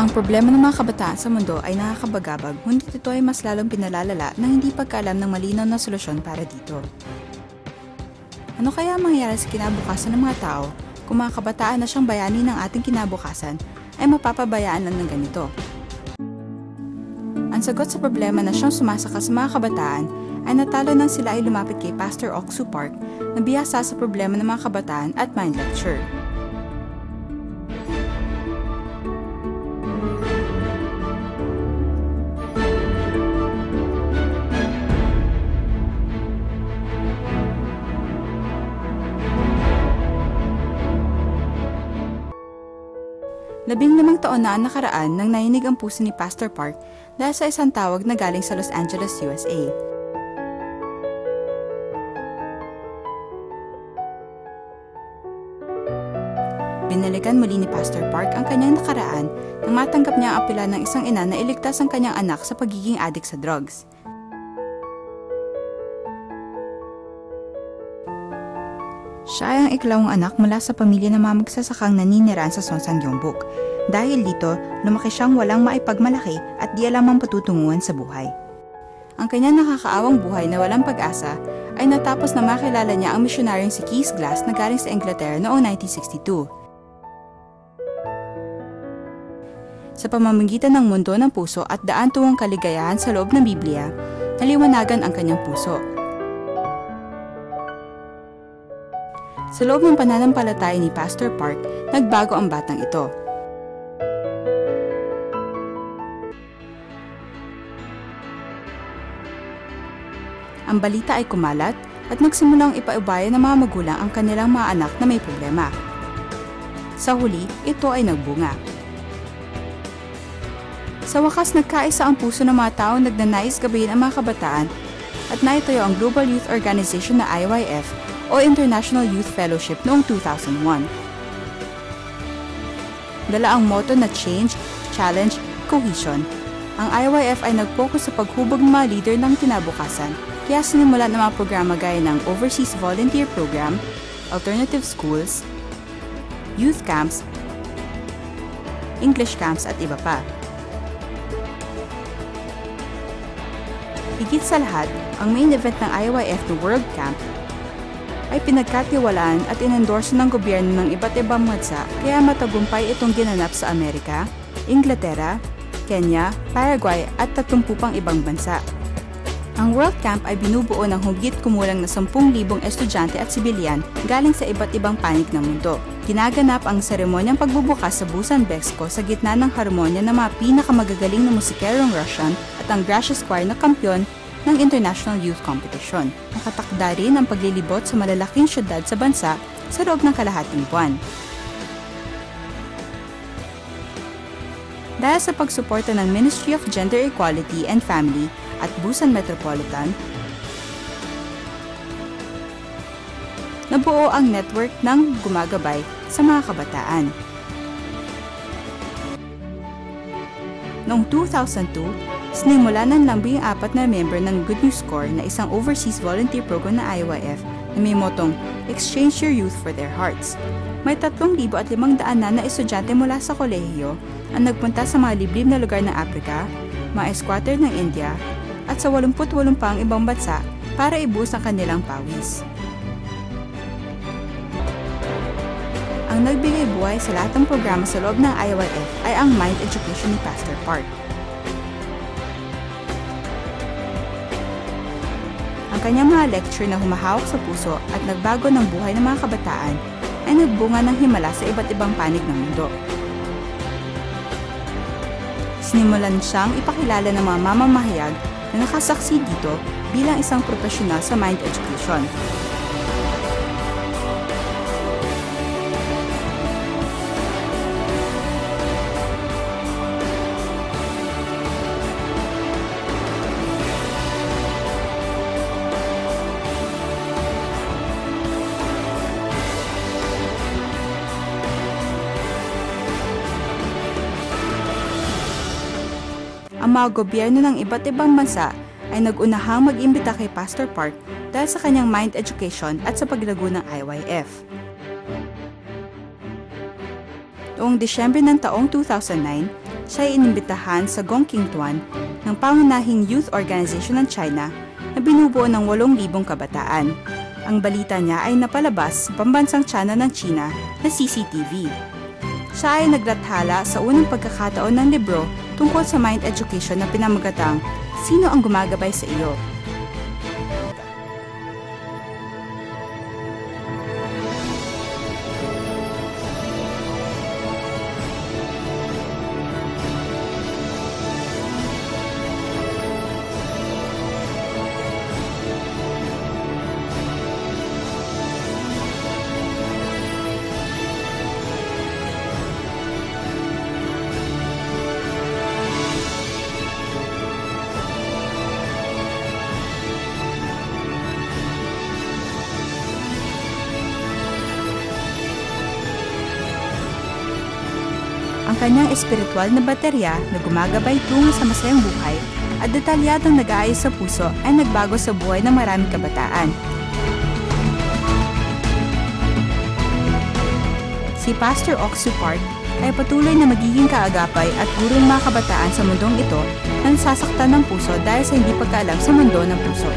Ang problema ng mga kabataan sa mundo ay nakakabagabag, ngunit ito ay mas lalong pinalalala ng hindi pagkaalam ng malinaw na solusyon para dito. Ano kaya mangyayari sa kinabukasan ng mga tao kung mga kabataan na siyang bayani ng ating kinabukasan ay mapapabayaan lang ng ganito? Ang sagot sa problema na siyang sumasaka sa mga kabataan ay natalo nang sila ay lumapit kay Pastor Oksu Park na bihasa sa problema ng mga kabataan at mind lecture. Labing taon na ang nakaraan nang nainig ang puso ni Pastor Park dahil sa isang tawag na galing sa Los Angeles, USA. Binalikan muli ni Pastor Park ang kanyang nakaraan nang matanggap niya ang apela ng isang ina na iligtas ang kanyang anak sa pagiging adik sa drugs. Siya ay ang ikalawang anak mula sa pamilya ng mga magsasakang naninirahan sa Sonsang Gyeongbuk. Dahil dito, lumaki siyang walang maipagmalaki at di alam ang patutunguhan sa buhay. Ang kanyang nakakaawang buhay na walang pag-asa ay natapos na makilala niya ang misyonaryong si Keith Glass na galing sa Inglaterra noong 1962. Sa pamamagitan ng mundo ng puso at daan tungong kaligayahan sa loob ng Biblia, naliwanagan ang kanyang puso. Sa loob ng pananampalataya ni Pastor Park, nagbago ang batang ito. Ang balita ay kumalat at nagsimulang ipaubaya ng mga magulang ang kanilang mga anak na may problema. Sa huli, ito ay nagbunga. Sa wakas, nagkaisa ang puso ng mga taong nagnanais gabayin ang mga kabataan at naitayo ang Global Youth Organization na IYF o International Youth Fellowship noong 2001. Dala ang motto na Change, Challenge, Cohesion. Ang IYF ay nag-focus sa paghubog ng mga leader ng kinabukasan, kaya sinimulan ng mga programa gaya ng Overseas Volunteer Program, Alternative Schools, Youth Camps, English Camps at iba pa. Higit sa lahat, ang main event ng IYF na World Camp ay pinagkatiwalaan at inendorso ng gobyerno ng iba't ibang bansa kaya matagumpay itong ginanap sa Amerika, Inglaterra, Kenya, Paraguay at 30 pang ibang bansa. Ang World Camp ay binubuo ng higit kumulang na 10,000 estudyante at sibilyan galing sa iba't ibang panig ng mundo. Ginaganap ang seremonyang pagbubukas sa Busan, Mexico sa gitna ng harmonya ng mga pinakamagagaling na musikerong Russian at ang Gracious Choir na kampyon ng International Youth Competition. Nakatakda rin ang paglilibot sa malalaking syudad sa bansa sa loob ng kalahating buwan. Dahil sa pagsuporta ng Ministry of Gender Equality and Family at Busan Metropolitan, nabuo ang network ng gumagabay sa mga kabataan. Noong 2002, sinimulan ng 14 na member ng Good News Corps na isang overseas volunteer program na IYF na may motong Exchange Your Youth for Their Hearts. May 3,500 na estudyante mula sa kolehiyo ang nagpunta sa mga liblib na lugar ng Africa, mga squatter ng India, at sa 88 pang ibang bansa para ibuhos ang kanilang pawis. Ang nagbigay buhay sa lahat ng programa sa loob ng IYF ay ang Mind Education ni Pastor Park. Ang kanyang mga lecture na humahawak sa puso at nagbago ng buhay ng mga kabataan ay nagbunga ng himala sa iba't ibang panig ng mundo. Sinimulan siyang ipakilala ng mga mamamahayag na nakasaksi dito bilang isang profesional sa mind education. Ang mga gobyerno ng iba't ibang bansa ay nag-unahang mag-imbita kay Pastor Park dahil sa kanyang mind education at sa paglago ng IYF. Noong Disyembre ng taong 2009, siya ay inimbitahan sa Gongqingtuan ng pangunahing youth organization ng China na binubuo ng 8,000 kabataan. Ang balita niya ay napalabas sa pambansang tiyanan ng China na CCTV. Siya ay naglathala sa unang pagkakataon ng libro tungkol sa mind education na pinamagatang Sino ang Gumagabay sa Iyo? Ang kanyang espiritual na baterya na gumagabay tungo sa masayang buhay at detalyadong nag-aayos sa puso ay nagbago sa buhay ng maraming kabataan. Si Pastor Oksu Park ay patuloy na magiging kaagapay at gurong mga kabataan sa mundong ito na nasasaktan ng puso dahil sa hindi pagkaalam sa mundo ng puso.